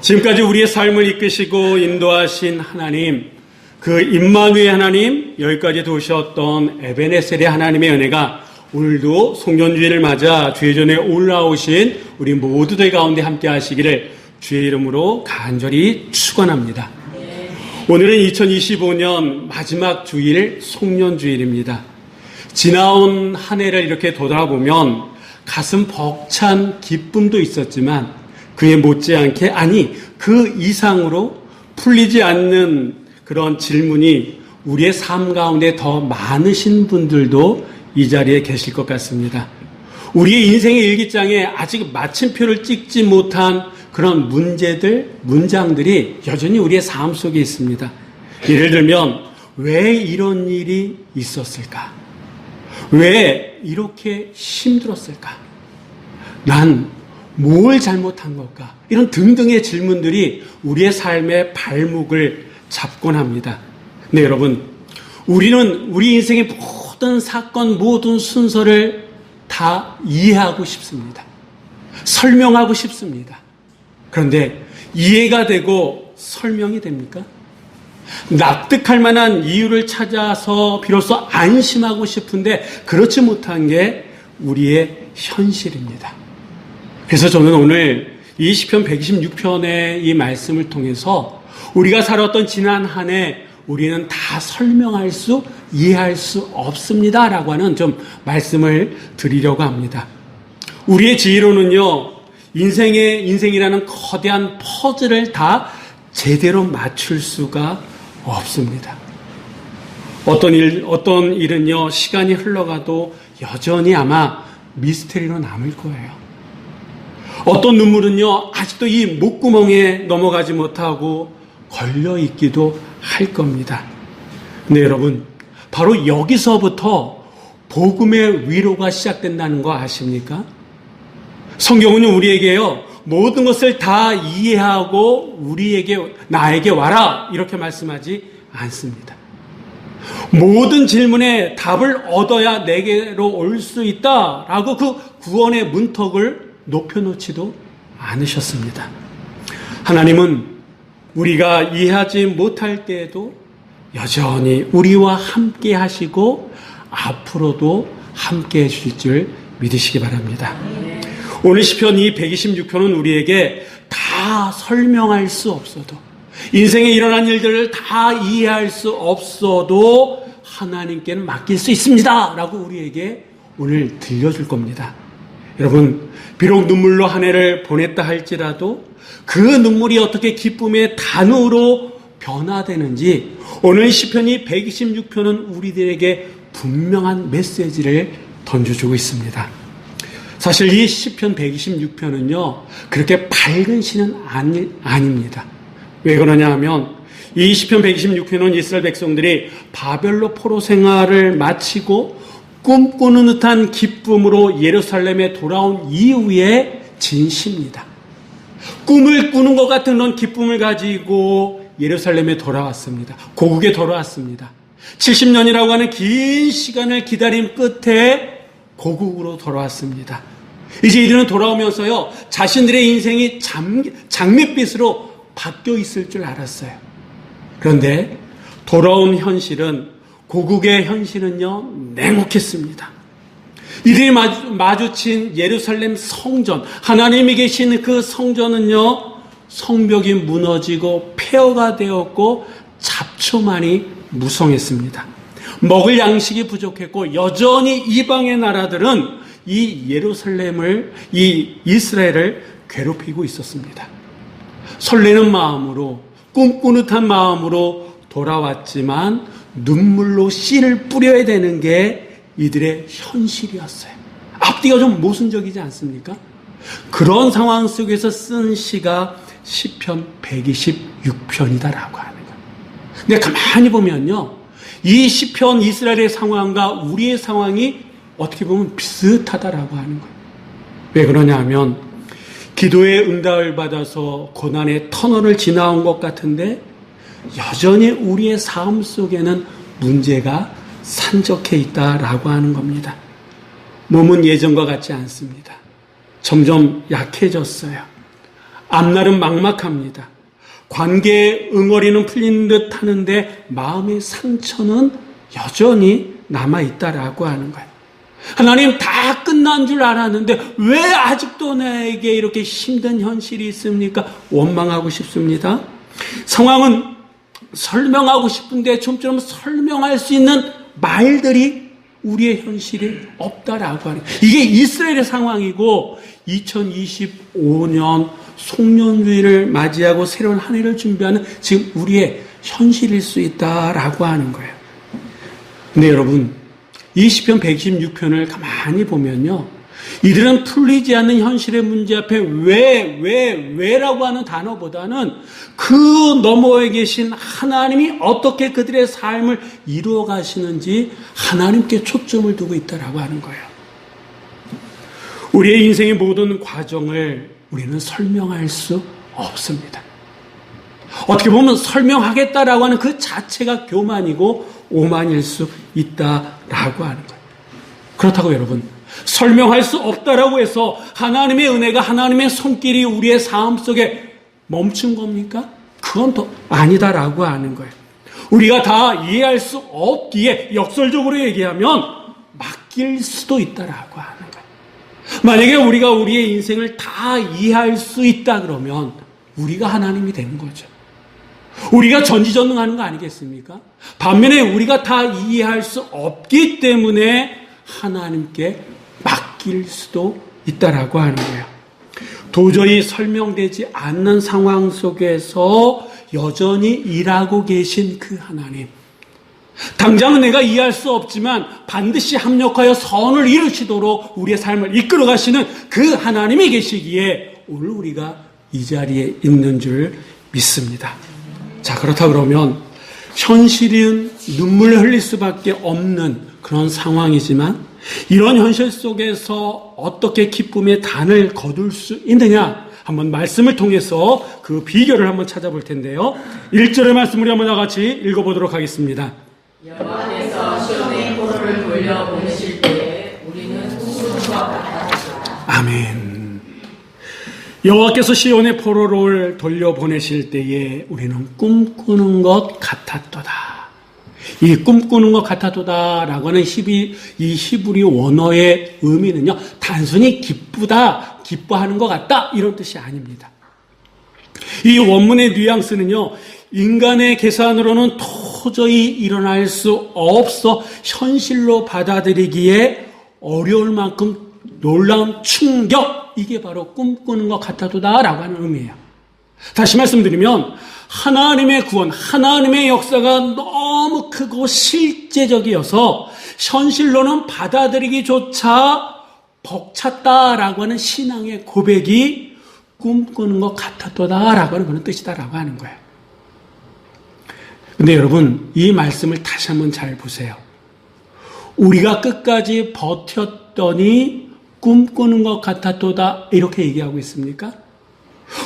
지금까지 우리의 삶을 이끄시고 인도하신 하나님, 그 임마누엘 하나님, 여기까지 도우셨던 에베네셀의 하나님의 은혜가 오늘도 송년주일을 맞아 주의 전에 올라오신 우리 모두들 가운데 함께 하시기를 주의 이름으로 간절히 축원합니다. 오늘은 2025년 마지막 주일 송년주일입니다. 지나온 한 해를 이렇게 돌아보면 가슴 벅찬 기쁨도 있었지만 그에 못지않게, 아니 그 이상으로 풀리지 않는 그런 질문이 우리의 삶 가운데 더 많으신 분들도 이 자리에 계실 것 같습니다. 우리의 인생의 일기장에 아직 마침표를 찍지 못한 그런 문제들, 문장들이 여전히 우리의 삶 속에 있습니다. 예를 들면, 왜 이런 일이 있었을까? 왜 이렇게 힘들었을까? 난 뭘 잘못한 걸까? 이런 등등의 질문들이 우리의 삶의 발목을 잡곤 합니다. 네, 여러분, 우리는 우리 인생의 모든 사건, 모든 순서를 다 이해하고 싶습니다. 설명하고 싶습니다. 그런데 이해가 되고 설명이 됩니까? 납득할 만한 이유를 찾아서 비로소 안심하고 싶은데 그렇지 못한 게 우리의 현실입니다. 그래서 저는 오늘 이 시편 126편의 이 말씀을 통해서 우리가 살았던 지난 한 해 우리는 다 설명할 수, 이해할 수 없습니다 라고 하는 좀 말씀을 드리려고 합니다. 우리의 지혜로는요, 인생이라는 거대한 퍼즐을 다 제대로 맞출 수가 없습니다. 어떤 일은요, 시간이 흘러가도 여전히 아마 미스테리로 남을 거예요. 어떤 눈물은요, 아직도 이 목구멍에 넘어가지 못하고 걸려있기도 할 겁니다. 근데 여러분, 바로 여기서부터 복음의 위로가 시작된다는 거 아십니까? 성경은 우리에게요, 모든 것을 다 이해하고 나에게 와라 이렇게 말씀하지 않습니다. 모든 질문에 답을 얻어야 내게로 올 수 있다라고 그 구원의 문턱을 높여놓지도 않으셨습니다. 하나님은 우리가 이해하지 못할 때에도 여전히 우리와 함께 하시고 앞으로도 함께 해주실 줄 믿으시기 바랍니다. 오늘 시편 이 126편은 우리에게 다 설명할 수 없어도, 인생에 일어난 일들을 다 이해할 수 없어도 하나님께는 맡길 수 있습니다 라고 우리에게 오늘 들려줄 겁니다. 여러분, 비록 눈물로 한 해를 보냈다 할지라도 그 눈물이 어떻게 기쁨의 단어로 변화되는지 오늘 시편이 126편은 우리들에게 분명한 메시지를 던져주고 있습니다. 사실 이 시편 126편은요, 그렇게 밝은 시는 아닙니다. 왜 그러냐 하면 이 시편 126편은 이스라엘 백성들이 바벨로 포로 생활을 마치고 꿈꾸는 듯한 기쁨으로 예루살렘에 돌아온 이후의 진시입니다. 꿈을 꾸는 것 같은 그런 기쁨을 가지고 예루살렘에 돌아왔습니다. 고국에 돌아왔습니다. 70년이라고 하는 긴 시간을 기다림 끝에 고국으로 돌아왔습니다. 이제 이들은 돌아오면서요, 자신들의 인생이 장밋빛으로 바뀌어 있을 줄 알았어요. 그런데 돌아온 현실은, 고국의 현실은요, 냉혹했습니다. 이들이 마주친 예루살렘 성전, 하나님이 계신 그 성전은요, 성벽이 무너지고 폐허가 되었고 잡초만이 무성했습니다. 먹을 양식이 부족했고 여전히 이방의 나라들은 이 예루살렘을, 이 이스라엘을 괴롭히고 있었습니다. 설레는 마음으로, 꿈꾸는 듯한 마음으로 돌아왔지만 눈물로 씨를 뿌려야 되는 게 이들의 현실이었어요. 앞뒤가 좀 모순적이지 않습니까? 그런 상황 속에서 쓴 시가 시편 126편이다라고 하는 거예요. 근데 가만히 보면요, 이 시편 이스라엘의 상황과 우리의 상황이 어떻게 보면 비슷하다라고 하는 거예요. 왜 그러냐 하면 기도의 응답을 받아서 고난의 터널을 지나온 것 같은데 여전히 우리의 삶 속에는 문제가 산적해 있다라고 하는 겁니다. 몸은 예전과 같지 않습니다. 점점 약해졌어요. 앞날은 막막합니다. 관계의 응어리는 풀린 듯 하는데 마음의 상처는 여전히 남아있다라고 하는 거예요. 하나님, 다 끝난 줄 알았는데 왜 아직도 나에게 이렇게 힘든 현실이 있습니까? 원망하고 싶습니다. 상황은 설명하고 싶은데 좀처럼 설명할 수 있는 말들이 우리의 현실이 없다라고 하는 거예요. 이게 이스라엘의 상황이고 2025년 송년주의를 맞이하고 새로운 한 해를 준비하는 지금 우리의 현실일 수 있다라고 하는 거예요. 근데 여러분, 이 시편 116편을 가만히 보면요, 이들은 풀리지 않는 현실의 문제 앞에 왜라고 하는 단어보다는 그 너머에 계신 하나님이 어떻게 그들의 삶을 이루어 가시는지 하나님께 초점을 두고 있다라고 하는 거예요. 우리의 인생의 모든 과정을 우리는 설명할 수 없습니다. 어떻게 보면 설명하겠다라고 하는 그 자체가 교만이고 오만일 수 있다라고 하는 거예요. 그렇다고 여러분, 설명할 수 없다라고 해서 하나님의 은혜가, 하나님의 손길이 우리의 삶 속에 멈춘 겁니까? 그건 또 아니다라고 하는 거예요. 우리가 다 이해할 수 없기에 역설적으로 얘기하면 맡길 수도 있다라고 하는 거예요. 만약에 우리가 우리의 인생을 다 이해할 수 있다 그러면 우리가 하나님이 되는 거죠. 우리가 전지전능하는 거 아니겠습니까? 반면에 우리가 다 이해할 수 없기 때문에 하나님께 맡길 수도 있다라고 하는 거예요. 도저히 설명되지 않는 상황 속에서 여전히 일하고 계신 그 하나님. 당장은 내가 이해할 수 없지만 반드시 합력하여 선을 이루시도록 우리의 삶을 이끌어 가시는 그 하나님이 계시기에 오늘 우리가 이 자리에 있는 줄 믿습니다. 자, 그렇다 그러면 현실은 눈물을 흘릴 수밖에 없는 그런 상황이지만 이런 현실 속에서 어떻게 기쁨의 단을 거둘 수 있느냐, 한번 말씀을 통해서 그 비결을 한번 찾아볼 텐데요. 1절의 말씀을 한번 다 같이 읽어보도록 하겠습니다. 여호와께서 시온의 포로를 돌려보내실 때에 우리는 꿈꾸는 것 같았다. 아멘. 여호와께서 시온의 포로를 돌려보내실 때에 우리는 꿈꾸는 것 같았도다. 이 꿈꾸는 것 같았도다라고 하는 이 히브리 원어의 의미는요, 단순히 기쁘다, 기뻐하는 것 같다 이런 뜻이 아닙니다. 이 원문의 뉘앙스는요, 인간의 계산으로는 도저히 일어날 수 없어 현실로 받아들이기에 어려울 만큼 놀라운 충격, 이게 바로 꿈꾸는 것 같아도다라고 하는 의미예요. 다시 말씀드리면 하나님의 구원, 하나님의 역사가 너무 크고 실제적이어서 현실로는 받아들이기조차 벅찼다라고 하는 신앙의 고백이 꿈꾸는 것 같았도다라고 하는 그런 뜻이다라고 하는 거예요. 근데 여러분, 이 말씀을 다시 한번 잘 보세요. 우리가 끝까지 버텼더니 꿈꾸는 것 같았도다 이렇게 얘기하고 있습니까?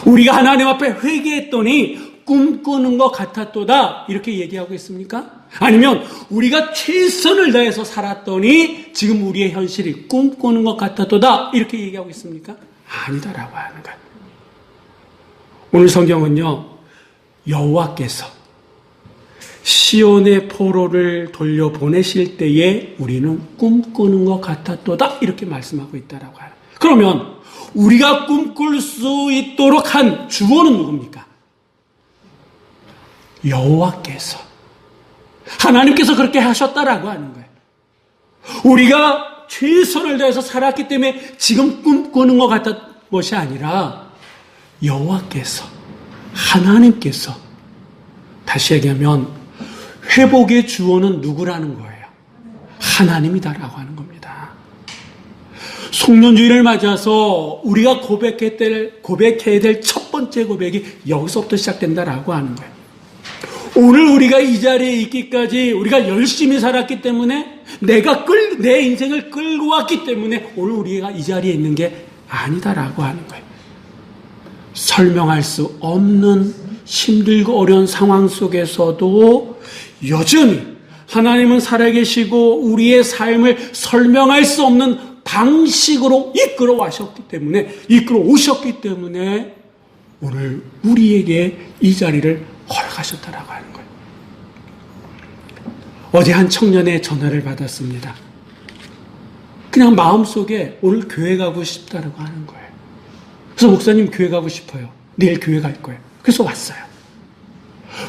우리가 하나님 앞에 회개했더니 꿈꾸는 것 같았도다 이렇게 얘기하고 있습니까? 아니면 우리가 최선을 다해서 살았더니 지금 우리의 현실이 꿈꾸는 것 같았도다 이렇게 얘기하고 있습니까? 아니다라고 하는 거예요. 오늘 성경은요, 여호와께서 시온의 포로를 돌려보내실 때에 우리는 꿈꾸는 것 같았도다 이렇게 말씀하고 있다라고 해요. 그러면 우리가 꿈꿀 수 있도록 한 주어는 누굽니까? 여호와께서, 하나님께서 그렇게 하셨다라고 하는 거예요. 우리가 최선을 다해서 살았기 때문에 지금 꿈꾸는 것 같은 것이 아니라 여호와께서, 하나님께서, 다시 얘기하면 회복의 주어는 누구라는 거예요? 하나님이다라고 하는 겁니다. 송년주의를 맞아서 우리가 고백해야 될 첫 번째 고백이 여기서부터 시작된다라고 하는 거예요. 오늘 우리가 이 자리에 있기까지 우리가 열심히 살았기 때문에 내 인생을 끌고 왔기 때문에 오늘 우리가 이 자리에 있는 게 아니다라고 하는 거예요. 설명할 수 없는 힘들고 어려운 상황 속에서도 여전히 하나님은 살아계시고 우리의 삶을 설명할 수 없는 방식으로 이끌어 오셨기 때문에 오늘 우리에게 이 자리를 허락하셨다라고 하는 거예요. 어제 한 청년의 전화를 받았습니다. 그냥 마음속에 오늘 교회 가고 싶다라고 하는 거예요. 그래서 목사님 교회 가고 싶어요. 내일 교회 갈 거예요. 그래서 왔어요.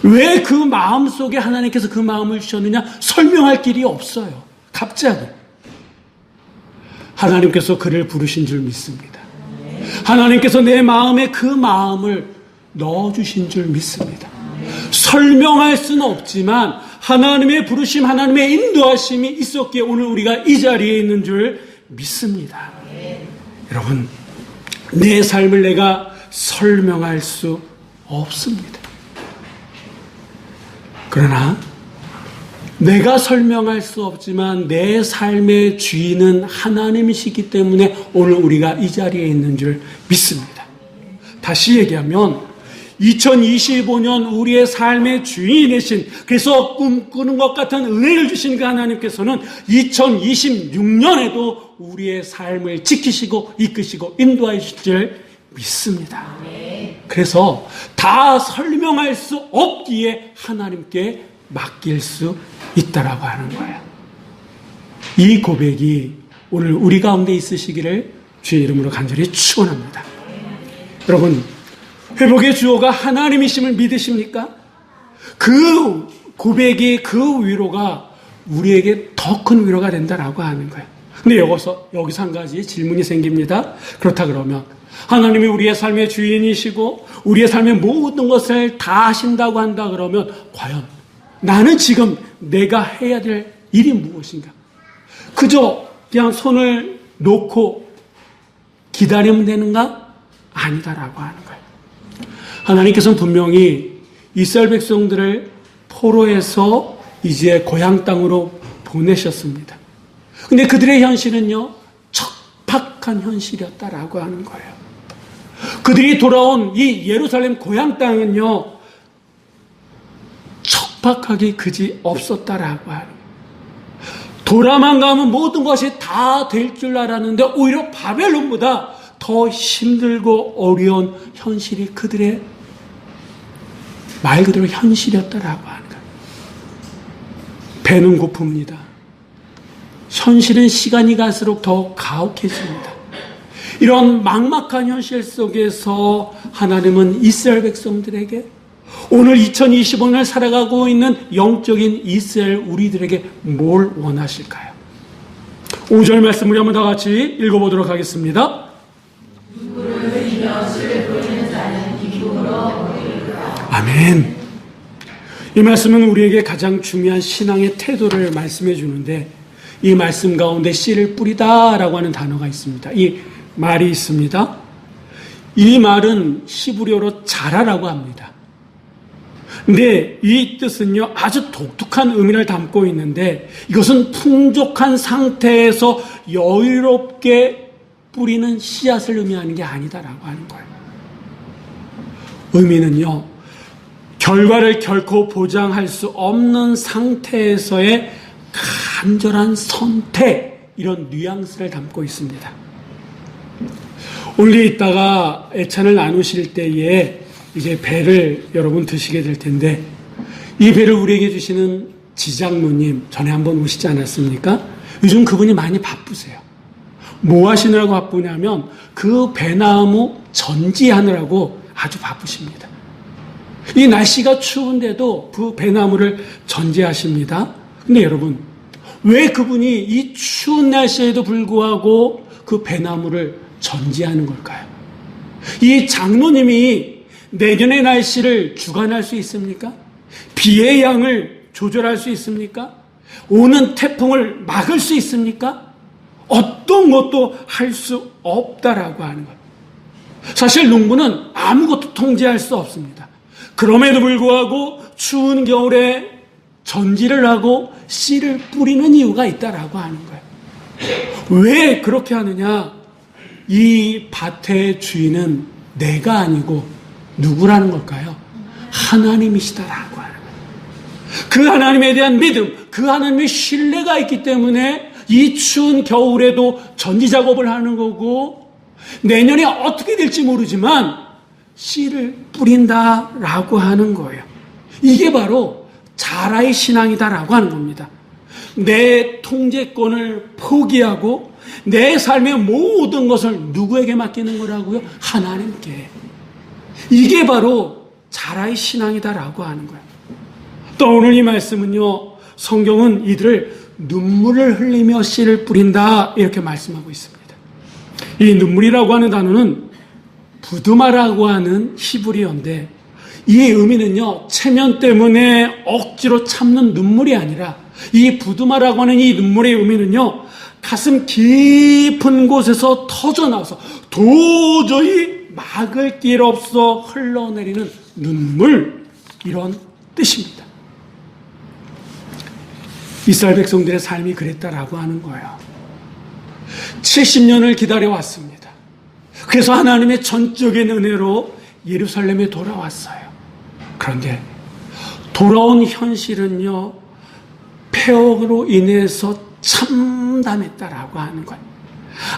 왜 그 마음속에 하나님께서 그 마음을 주셨느냐? 설명할 길이 없어요. 갑자기. 하나님께서 그를 부르신 줄 믿습니다. 하나님께서 내 마음에 그 마음을 넣어주신 줄 믿습니다. 설명할 수는 없지만 하나님의 부르심, 하나님의 인도하심이 있었기에 오늘 우리가 이 자리에 있는 줄 믿습니다. 여러분, 내 삶을 내가 설명할 수 없습니다. 그러나 내가 설명할 수 없지만 내 삶의 주인은 하나님이시기 때문에 오늘 우리가 이 자리에 있는 줄 믿습니다. 다시 얘기하면 2025년 우리의 삶의 주인이신, 그래서 꿈꾸는 것 같은 은혜를 주신 그 하나님께서는 2026년에도 우리의 삶을 지키시고 이끄시고 인도하실 줄 믿습니다. 그래서 다 설명할 수 없기에 하나님께 맡길 수 있다라고 하는 거예요. 이 고백이 오늘 우리 가운데 있으시기를 주의 이름으로 간절히 축원합니다. 여러분, 회복의 주어가 하나님이심을 믿으십니까? 그 고백이, 그 위로가 우리에게 더 큰 위로가 된다라고 하는 거예요. 근데 여기서 한 가지 질문이 생깁니다. 그렇다 그러면 하나님이 우리의 삶의 주인이시고 우리의 삶의 모든 것을 다 하신다고 한다 그러면 과연 나는 지금 내가 해야 될 일이 무엇인가? 그저 그냥 손을 놓고 기다리면 되는가? 아니다라고 하는 거예요. 하나님께서는 분명히 이스라엘 백성들을 포로에서 이제 고향 땅으로 보내셨습니다. 근데 그들의 현실은요, 척박한 현실이었다라고 하는 거예요. 그들이 돌아온 이 예루살렘 고향 땅은요, 척박하기 그지 없었다라고 하는 거예요. 돌아만 가면 모든 것이 다 될 줄 알았는데 오히려 바벨론보다 더 힘들고 어려운 현실이 그들의 말 그대로 현실이었다라고 하는 거예요. 배는 고픕니다. 현실은 시간이 갈수록 더 가혹해집니다. 이런 막막한 현실 속에서 하나님은 이스라엘 백성들에게 오늘 2025년을 살아가고 있는 영적인 이스라엘 우리들에게 뭘 원하실까요? 5절 말씀 우리 한번 다 같이 읽어보도록 하겠습니다. 아멘. 이 말씀은 우리에게 가장 중요한 신앙의 태도를 말씀해 주는데 이 말씀 가운데 씨를 뿌리다라고 하는 단어가 있습니다. 이 말이 있습니다. 이 말은 히브리어로 자라라고 합니다. 근데 이 뜻은요, 아주 독특한 의미를 담고 있는데 이것은 풍족한 상태에서 여유롭게 뿌리는 씨앗을 의미하는 게 아니다라고 하는 거예요. 의미는요, 결과를 결코 보장할 수 없는 상태에서의 간절한 선택, 이런 뉘앙스를 담고 있습니다. 오늘 있다가 애찬을 나누실 때에 이제 배를 여러분 드시게 될 텐데 이 배를 우리에게 주시는 지장로님 전에 한번 오시지 않았습니까? 요즘 그분이 많이 바쁘세요. 뭐 하시느라고 바쁘냐면 그 배나무 전지하느라고 아주 바쁘십니다. 이 날씨가 추운데도 그 배나무를 전지하십니다. 근데 여러분, 왜 그분이 이 추운 날씨에도 불구하고 그 배나무를 전지하는 걸까요? 이 장로님이 내년의 날씨를 주관할 수 있습니까? 비의 양을 조절할 수 있습니까? 오는 태풍을 막을 수 있습니까? 어떤 것도 할 수 없다라고 하는 것. 사실 농부는 아무것도 통제할 수 없습니다. 그럼에도 불구하고 추운 겨울에 전지를 하고 씨를 뿌리는 이유가 있다라고 하는 거예요. 왜 그렇게 하느냐? 이 밭의 주인은 내가 아니고 누구라는 걸까요? 하나님이시다라고 하는 거예요. 그 하나님에 대한 믿음, 그 하나님의 신뢰가 있기 때문에 이 추운 겨울에도 전지 작업을 하는 거고 내년에 어떻게 될지 모르지만 씨를 뿌린다라고 하는 거예요. 이게 바로 자라의 신앙이다라고 하는 겁니다. 내 통제권을 포기하고 내 삶의 모든 것을 누구에게 맡기는 거라고요? 하나님께. 이게 바로 자라의 신앙이다라고 하는 거예요. 또 오늘 이 말씀은요, 성경은 이들을 눈물을 흘리며 씨를 뿌린다 이렇게 말씀하고 있습니다. 이 눈물이라고 하는 단어는 부드마라고 하는 히브리어인데 이 의미는요, 체면 때문에 억지로 참는 눈물이 아니라 이 부드마라고 하는 이 눈물의 의미는요, 가슴 깊은 곳에서 터져나와서 도저히 막을 길 없어 흘러내리는 눈물, 이런 뜻입니다. 이스라엘 백성들의 삶이 그랬다라고 하는 거예요. 70년을 기다려왔습니다. 그래서 하나님의 전적인 은혜로 예루살렘에 돌아왔어요. 그런데 돌아온 현실은요, 폐역으로 인해서 참담했다라고 하는 거예요.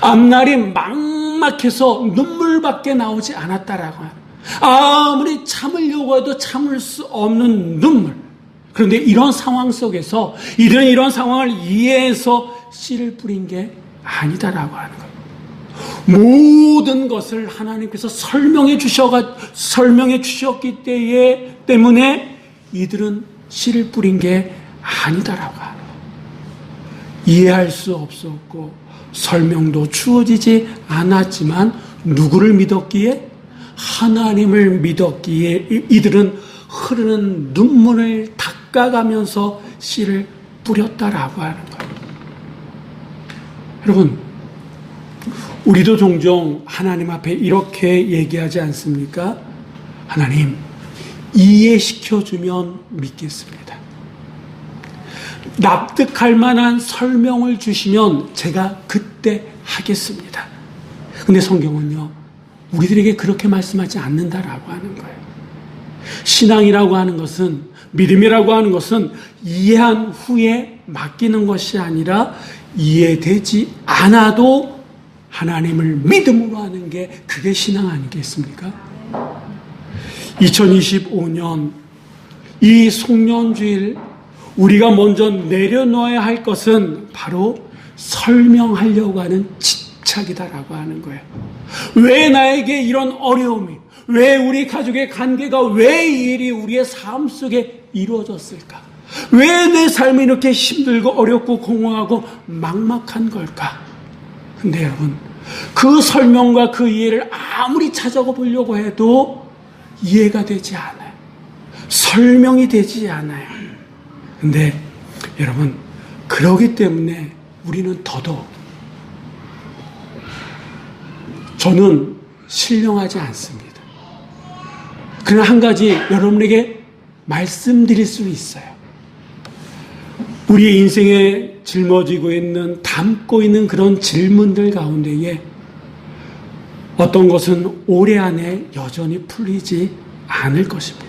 앞날이 막막해서 눈물밖에 나오지 않았다라고 하는, 아무리 참으려고 해도 참을 수 없는 눈물. 그런데 이런 상황 속에서 이런 상황을 이해해서 씨를 뿌린 게 아니다라고 하는 거예요. 모든 것을 하나님께서 설명해 주셨기 때문에 이들은 씨를 뿌린 게 아니다라고 하는 거예요. 이해할 수 없었고 설명도 주어지지 않았지만 누구를 믿었기에? 하나님을 믿었기에 이들은 흐르는 눈물을 닦아가면서 씨를 뿌렸다라고 하는 거예요. 여러분, 우리도 종종 하나님 앞에 이렇게 얘기하지 않습니까? 하나님, 이해시켜주면 믿겠습니다. 납득할 만한 설명을 주시면 제가 그때 하겠습니다. 근데 성경은요, 우리들에게 그렇게 말씀하지 않는다라고 하는 거예요. 신앙이라고 하는 것은, 믿음이라고 하는 것은 이해한 후에 맡기는 것이 아니라 이해되지 않아도 하나님을 믿음으로 하는 게 그게 신앙 아니겠습니까? 2025년 이 송년주일 우리가 먼저 내려놓아야 할 것은 바로 설명하려고 하는 집착이다라고 하는 거예요. 왜 나에게 이런 어려움이, 왜 우리 가족의 관계가, 왜 이 일이 우리의 삶 속에 이루어졌을까? 왜 내 삶이 이렇게 힘들고 어렵고 공허하고 막막한 걸까? 근데 여러분, 그 설명과 그 이해를 아무리 찾아보려고 해도 이해가 되지 않아요. 설명이 되지 않아요. 근데 여러분, 그러기 때문에 우리는 더더욱, 저는 신령하지 않습니다. 그러나 한 가지 여러분에게 말씀드릴 수 있어요. 우리의 인생에 짊어지고 있는, 담고 있는 그런 질문들 가운데에 어떤 것은 올해 안에 여전히 풀리지 않을 것입니다.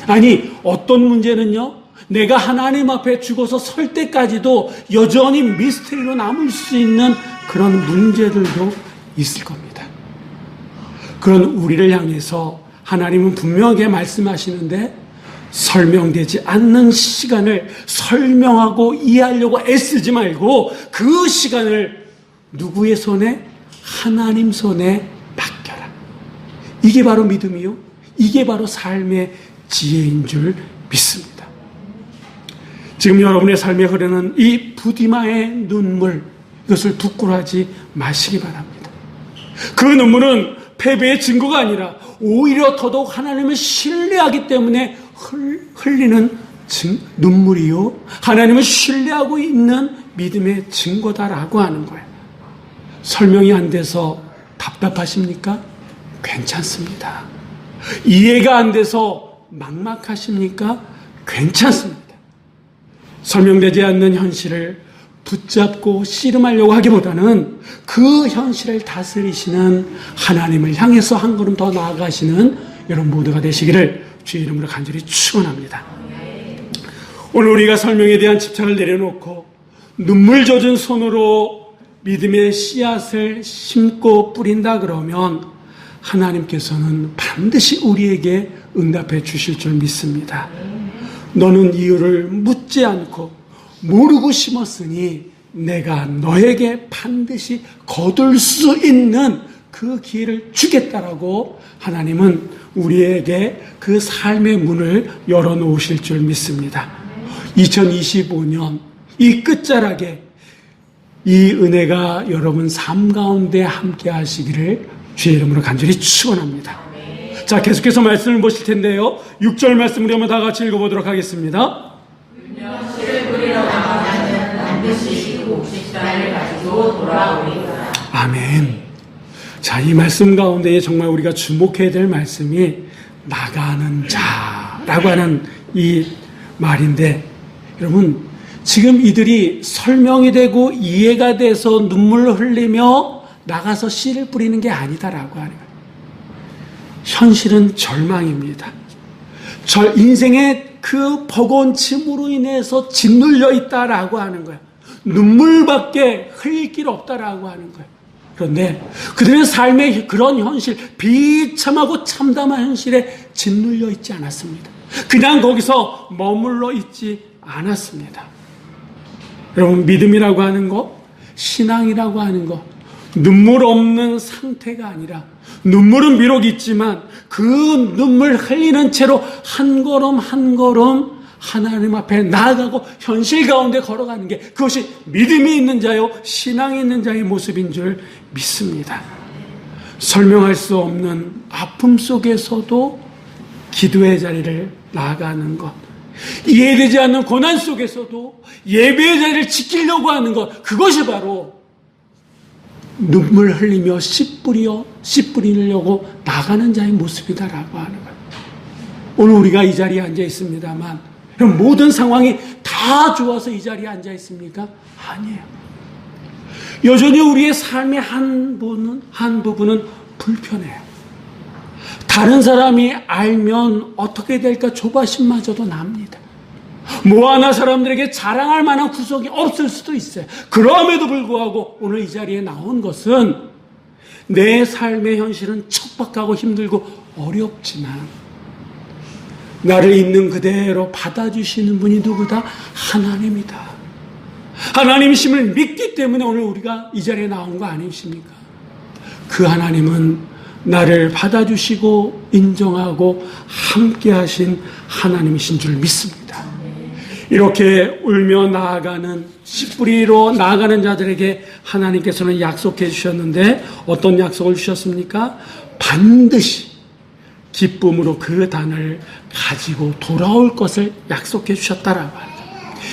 아니, 어떤 문제는요, 내가 하나님 앞에 죽어서 설 때까지도 여전히 미스터리로 남을 수 있는 그런 문제들도 있을 겁니다. 그런 우리를 향해서 하나님은 분명하게 말씀하시는데, 설명되지 않는 시간을 설명하고 이해하려고 애쓰지 말고 그 시간을 누구의 손에? 하나님 손에 맡겨라. 이게 바로 믿음이요, 이게 바로 삶의 지혜인 줄 믿습니다. 지금 여러분의 삶에 흐르는 이 부디마의 눈물, 이것을 부끄러워하지 마시기 바랍니다. 그 눈물은 패배의 증거가 아니라 오히려 더더욱 하나님을 신뢰하기 때문에 흘리는 눈물이요, 하나님을 신뢰하고 있는 믿음의 증거다라고 하는 거예요. 설명이 안 돼서 답답하십니까? 괜찮습니다. 이해가 안 돼서 막막하십니까? 괜찮습니다. 설명되지 않는 현실을 붙잡고 씨름하려고 하기보다는 그 현실을 다스리시는 하나님을 향해서 한 걸음 더 나아가시는 여러분 모두가 되시기를 주의 이름으로 간절히 축원합니다. 오늘 우리가 설명에 대한 집착을 내려놓고 눈물 젖은 손으로 믿음의 씨앗을 심고 뿌린다 그러면 하나님께서는 반드시 우리에게 응답해 주실 줄 믿습니다. 너는 이유를 묻지 않고 모르고 심었으니 내가 너에게 반드시 거둘 수 있는 그 기회를 주겠다라고 하나님은 우리에게 그 삶의 문을 열어놓으실 줄 믿습니다. 2025년 이 끝자락에 이 은혜가 여러분 삶 가운데 함께 하시기를 주의 이름으로 간절히 축원합니다. 자, 계속해서 말씀을 보실 텐데요. 6절 말씀을 한번 다 같이 읽어보도록 하겠습니다. 씨를 뿌리러 나가는 반드시 곡식단을 가지고 돌아오리라. 아멘. 자, 이 말씀 가운데 정말 우리가 주목해야 될 말씀이 나가는 자라고 하는 이 말인데, 여러분 지금 이들이 설명이 되고 이해가 돼서 눈물을 흘리며 나가서 씨를 뿌리는 게 아니다라고 하는 거예요. 현실은 절망입니다. 인생의 그 버거운 짐으로 인해서 짓눌려 있다라고 하는 거예요. 눈물밖에 흘릴 길 없다라고 하는 거예요. 그런데 그들의 삶의 그런 현실, 비참하고 참담한 현실에 짓눌려 있지 않았습니다. 그냥 거기서 머물러 있지 않았습니다. 여러분, 믿음이라고 하는 것, 신앙이라고 하는 것, 눈물 없는 상태가 아니라, 눈물은 비록 있지만 그 눈물 흘리는 채로 한 걸음 한 걸음 하나님 앞에 나아가고 현실 가운데 걸어가는 게, 그것이 믿음이 있는 자요 신앙이 있는 자의 모습인 줄 믿습니다. 설명할 수 없는 아픔 속에서도 기도의 자리를 나아가는 것, 이해되지 않는 고난 속에서도 예배의 자리를 지키려고 하는 것, 그것이 바로 눈물 흘리며 씨 뿌리려고 나가는 자의 모습이다라고 하는 거예요. 오늘 우리가 이 자리에 앉아 있습니다만, 그럼 모든 상황이 다 좋아서 이 자리에 앉아 있습니까? 아니에요. 여전히 우리의 삶의 한 부분은 불편해요. 다른 사람이 알면 어떻게 될까 조바심마저도 납니다. 뭐 하나 사람들에게 자랑할 만한 구석이 없을 수도 있어요. 그럼에도 불구하고 오늘 이 자리에 나온 것은 내 삶의 현실은 척박하고 힘들고 어렵지만 나를 있는 그대로 받아주시는 분이 누구다? 하나님이다. 하나님이심을 믿기 때문에 오늘 우리가 이 자리에 나온 거 아니십니까? 그 하나님은 나를 받아주시고 인정하고 함께 하신 하나님이신 줄 믿습니다. 이렇게 울며 나아가는 씨 뿌리로 나아가는 자들에게 하나님께서는 약속해 주셨는데, 어떤 약속을 주셨습니까? 반드시 기쁨으로 그 단을 가지고 돌아올 것을 약속해 주셨다라고 합니다.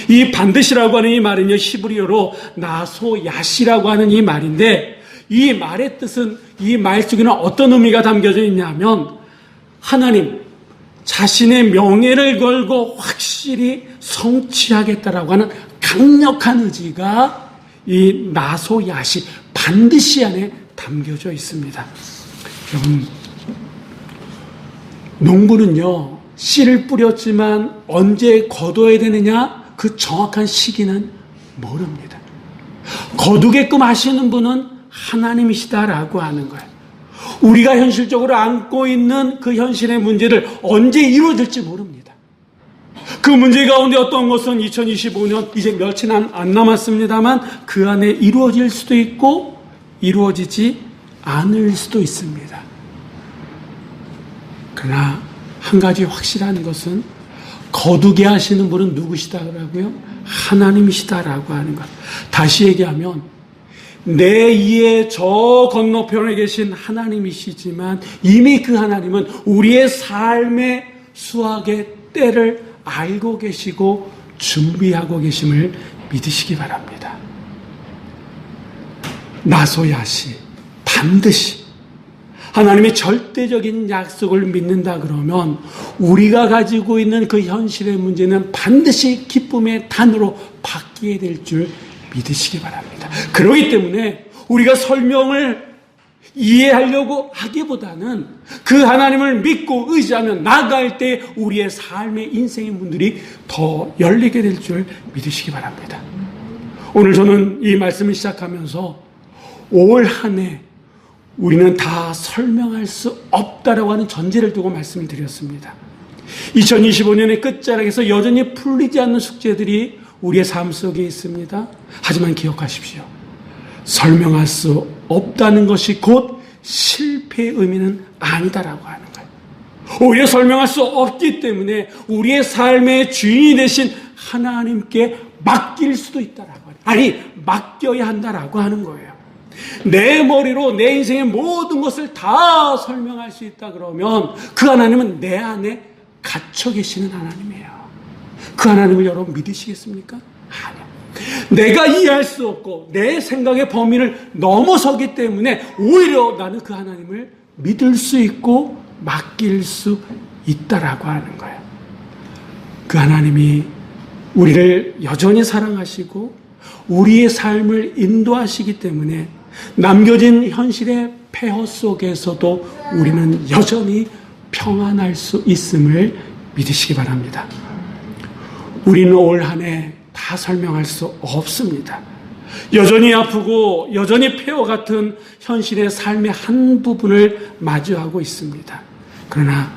이 반드시라고 하는 이 말은요, 히브리어로 나소야시라고 하는 이 말인데, 이 말의 뜻은, 이 말 속에는 어떤 의미가 담겨져 있냐면, 하나님 자신의 명예를 걸고 확실히 성취하겠다라고 하는 강력한 의지가 이 나소야시, 반드시 안에 담겨져 있습니다. 여러분, 농부는요, 씨를 뿌렸지만 언제 거둬야 되느냐, 그 정확한 시기는 모릅니다. 거두게끔 하시는 분은 하나님이시다라고 하는 거예요. 우리가 현실적으로 안고 있는 그 현실의 문제를 언제 이루어질지 모릅니다. 그 문제 가운데 어떤 것은 2025년 이제 며칠 안 남았습니다만 그 안에 이루어질 수도 있고 이루어지지 않을 수도 있습니다. 그러나 한 가지 확실한 것은 거두게 하시는 분은 누구시다라고요? 하나님이시다라고 하는 것. 다시 얘기하면 내 이에 저 건너편에 계신 하나님이시지만 이미 그 하나님은 우리의 삶의 수확의 때를 알고 계시고 준비하고 계심을 믿으시기 바랍니다. 나소야시, 반드시 하나님의 절대적인 약속을 믿는다 그러면 우리가 가지고 있는 그 현실의 문제는 반드시 기쁨의 단으로 바뀌게 될 줄 믿으시기 바랍니다. 그렇기 때문에 우리가 설명을 이해하려고 하기보다는 그 하나님을 믿고 의지하며 나아갈 때 우리의 삶의 인생의 문들이 더 열리게 될 줄 믿으시기 바랍니다. 오늘 저는 이 말씀을 시작하면서 올 한 해 우리는 다 설명할 수 없다라고 하는 전제를 두고 말씀을 드렸습니다. 2025년의 끝자락에서 여전히 풀리지 않는 숙제들이 우리의 삶 속에 있습니다. 하지만 기억하십시오. 설명할 수 없다는 것이 곧 실패의 의미는 아니다라고 하는 거예요. 오히려 설명할 수 없기 때문에 우리의 삶의 주인이 되신 하나님께 맡길 수도 있다라고 하는, 아니 맡겨야 한다라고 하는 거예요. 내 머리로 내 인생의 모든 것을 다 설명할 수 있다 그러면 그 하나님은 내 안에 갇혀 계시는 하나님이에요. 그 하나님을 여러분 믿으시겠습니까? 아니요. 내가 이해할 수 없고 내 생각의 범위를 넘어서기 때문에 오히려 나는 그 하나님을 믿을 수 있고 맡길 수 있다라고 하는 거예요. 그 하나님이 우리를 여전히 사랑하시고 우리의 삶을 인도하시기 때문에 남겨진 현실의 폐허 속에서도 우리는 여전히 평안할 수 있음을 믿으시기 바랍니다. 우리는 올 한 해 다 설명할 수 없습니다. 여전히 아프고 여전히 폐허 같은 현실의 삶의 한 부분을 마주하고 있습니다. 그러나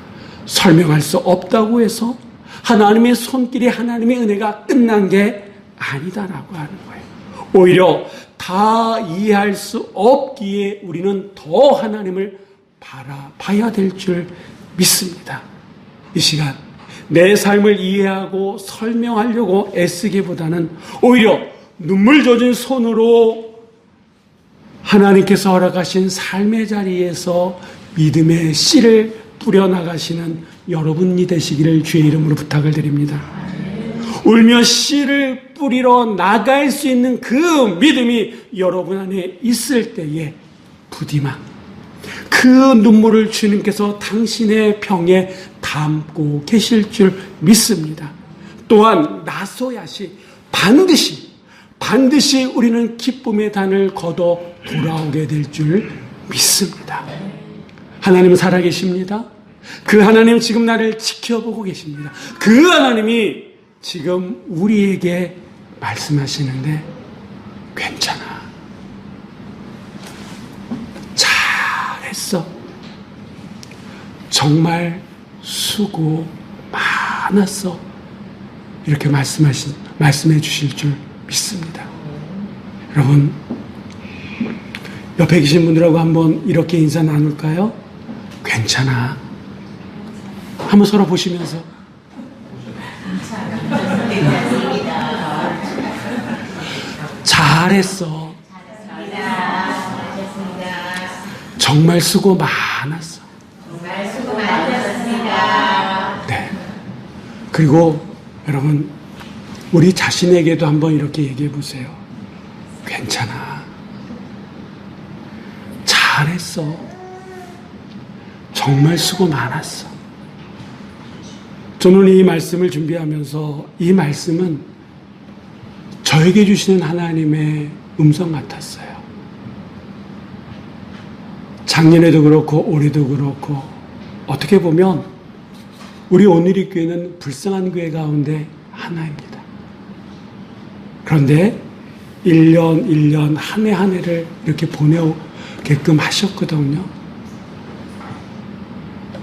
설명할 수 없다고 해서 하나님의 손길이, 하나님의 은혜가 끝난 게 아니다라고 하는 거예요. 오히려 다 이해할 수 없기에 우리는 더 하나님을 바라봐야 될 줄 믿습니다. 이 시간 내 삶을 이해하고 설명하려고 애쓰기보다는 오히려 눈물 젖은 손으로 하나님께서 허락하신 삶의 자리에서 믿음의 씨를 뿌려나가시는 여러분이 되시기를 주의 이름으로 부탁을 드립니다. 울며 씨를 뿌리러 나갈 수 있는 그 믿음이 여러분 안에 있을 때에 부디만 그 눈물을 주님께서 당신의 병에 담고 계실 줄 믿습니다. 또한 나서야시 반드시 우리는 기쁨의 단을 걷어 돌아오게 될 줄 믿습니다. 하나님은 살아계십니다. 그 하나님은 지금 나를 지켜보고 계십니다. 그 하나님이 지금 우리에게 말씀하시는데 괜찮아. 잘했어. 정말 수고 많았어. 이렇게 말씀해 주실 줄 믿습니다. 여러분, 옆에 계신 분들하고 한번 이렇게 인사 나눌까요? 괜찮아. 한번 서로 보시면서. 잘했어. 정말 수고 많았어. 네. 그리고 여러분, 우리 자신에게도 한번 이렇게 얘기해 보세요. 괜찮아. 잘했어. 정말 수고 많았어. 저는 이 말씀을 준비하면서 이 말씀은 저에게 주시는 하나님의 음성 같았어요. 작년에도 그렇고 올해도 그렇고 어떻게 보면 우리 오늘의 교회는 불쌍한 교회 가운데 하나입니다. 그런데 1년 한 해 한 해를 이렇게 보내게끔 하셨거든요.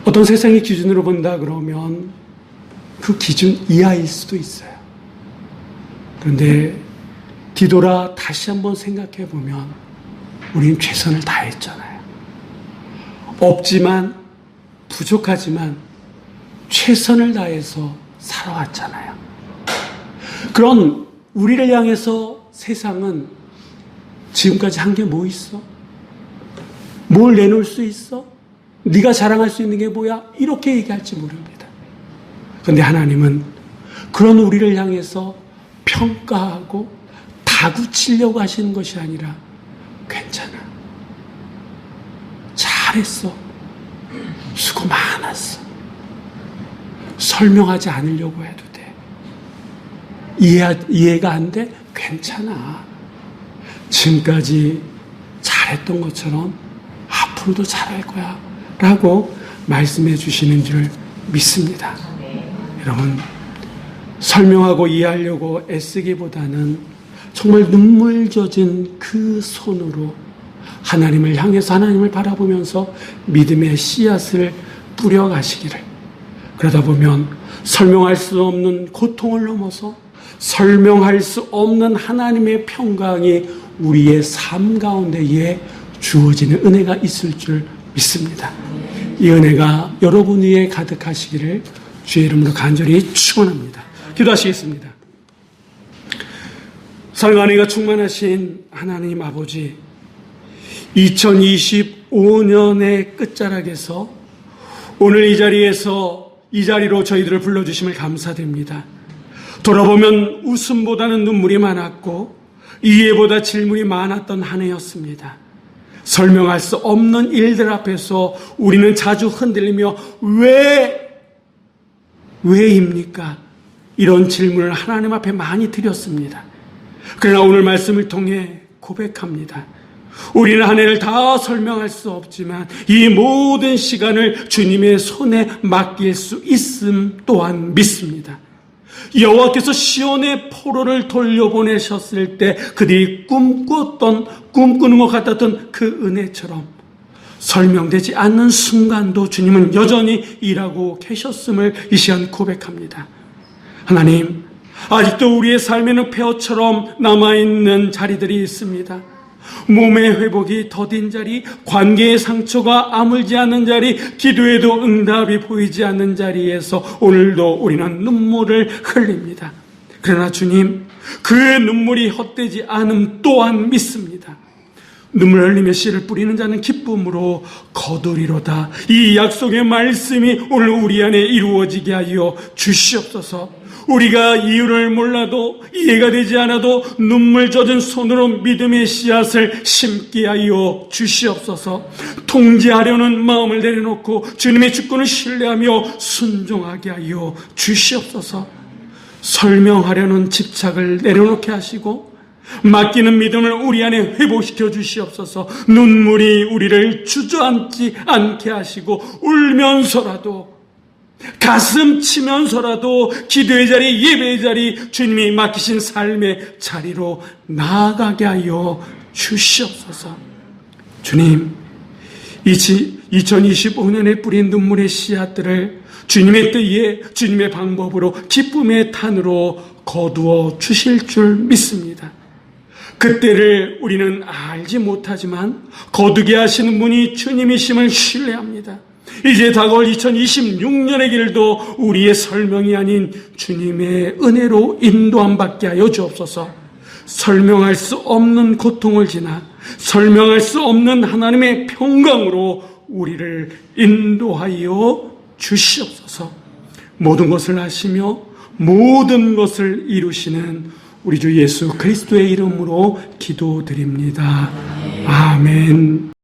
어떤 세상의 기준으로 본다 그러면 그 기준 이하일 수도 있어요. 그런데 뒤돌아 다시 한번 생각해 보면 우리는 최선을 다했잖아요. 없지만 부족하지만 최선을 다해서 살아왔잖아요. 그런 우리를 향해서 세상은 지금까지 한 게 뭐 있어? 뭘 내놓을 수 있어? 네가 자랑할 수 있는 게 뭐야? 이렇게 얘기할지 모릅니다. 그런데 하나님은 그런 우리를 향해서 평가하고 다구치려고 하시는 것이 아니라 괜찮아. 잘했어. 수고 많았어. 설명하지 않으려고 해도 돼. 이해가 안 돼? 괜찮아. 지금까지 잘했던 것처럼 앞으로도 잘할 거야. 라고 말씀해 주시는 줄 믿습니다. 여러분, 설명하고 이해하려고 애쓰기보다는 정말 눈물 젖은 그 손으로 하나님을 향해서 하나님을 바라보면서 믿음의 씨앗을 뿌려가시기를. 그러다 보면 설명할 수 없는 고통을 넘어서 설명할 수 없는 하나님의 평강이 우리의 삶 가운데에 주어지는 은혜가 있을 줄 믿습니다. 이 은혜가 여러분 위에 가득하시기를 주의 이름으로 간절히 축원합니다. 기도하시겠습니다. 사랑과 은혜가 충만하신 하나님 아버지, 2025년의 끝자락에서 오늘 이 자리로 저희들을 불러주심을 감사드립니다. 돌아보면 웃음보다는 눈물이 많았고 이해보다 질문이 많았던 한 해였습니다. 설명할 수 없는 일들 앞에서 우리는 자주 흔들리며 왜입니까? 이런 질문을 하나님 앞에 많이 드렸습니다. 그러나 오늘 말씀을 통해 고백합니다. 우리는 한 해를 다 설명할 수 없지만 이 모든 시간을 주님의 손에 맡길 수 있음 또한 믿습니다. 여호와께서 시온의 포로를 돌려보내셨을 때 그들이 꿈꾸는 것 같았던 그 은혜처럼 설명되지 않는 순간도 주님은 여전히 일하고 계셨음을 이 시간 고백합니다. 하나님, 아직도 우리의 삶에는 폐허처럼 남아있는 자리들이 있습니다. 몸의 회복이 더딘 자리, 관계의 상처가 아물지 않는 자리, 기도에도 응답이 보이지 않는 자리에서 오늘도 우리는 눈물을 흘립니다. 그러나 주님, 그 눈물이 헛되지 않음 또한 믿습니다. 눈물 흘리며 씨를 뿌리는 자는 기쁨으로 거두리로다. 이 약속의 말씀이 오늘 우리 안에 이루어지게 하여 주시옵소서. 우리가 이유를 몰라도 이해가 되지 않아도 눈물 젖은 손으로 믿음의 씨앗을 심게 하여 주시옵소서. 통제하려는 마음을 내려놓고 주님의 주권을 신뢰하며 순종하게 하여 주시옵소서. 설명하려는 집착을 내려놓게 하시고 맡기는 믿음을 우리 안에 회복시켜 주시옵소서. 눈물이 우리를 주저앉지 않게 하시고 울면서라도 가슴 치면서라도 기도의 자리, 예배의 자리, 주님이 맡기신 삶의 자리로 나아가게 하여 주시옵소서. 주님, 2025년에 뿌린 눈물의 씨앗들을 주님의 때에 주님의 방법으로 기쁨의 탄으로 거두어 주실 줄 믿습니다. 그때를 우리는 알지 못하지만 거두게 하시는 분이 주님이심을 신뢰합니다. 이제 다가올 2026년의 길도 우리의 설명이 아닌 주님의 은혜로 인도함 받게 하여 주옵소서. 설명할 수 없는 고통을 지나 설명할 수 없는 하나님의 평강으로 우리를 인도하여 주시옵소서. 모든 것을 하시며 모든 것을 이루시는 우리 주 예수 그리스도의 이름으로 기도드립니다. 아멘.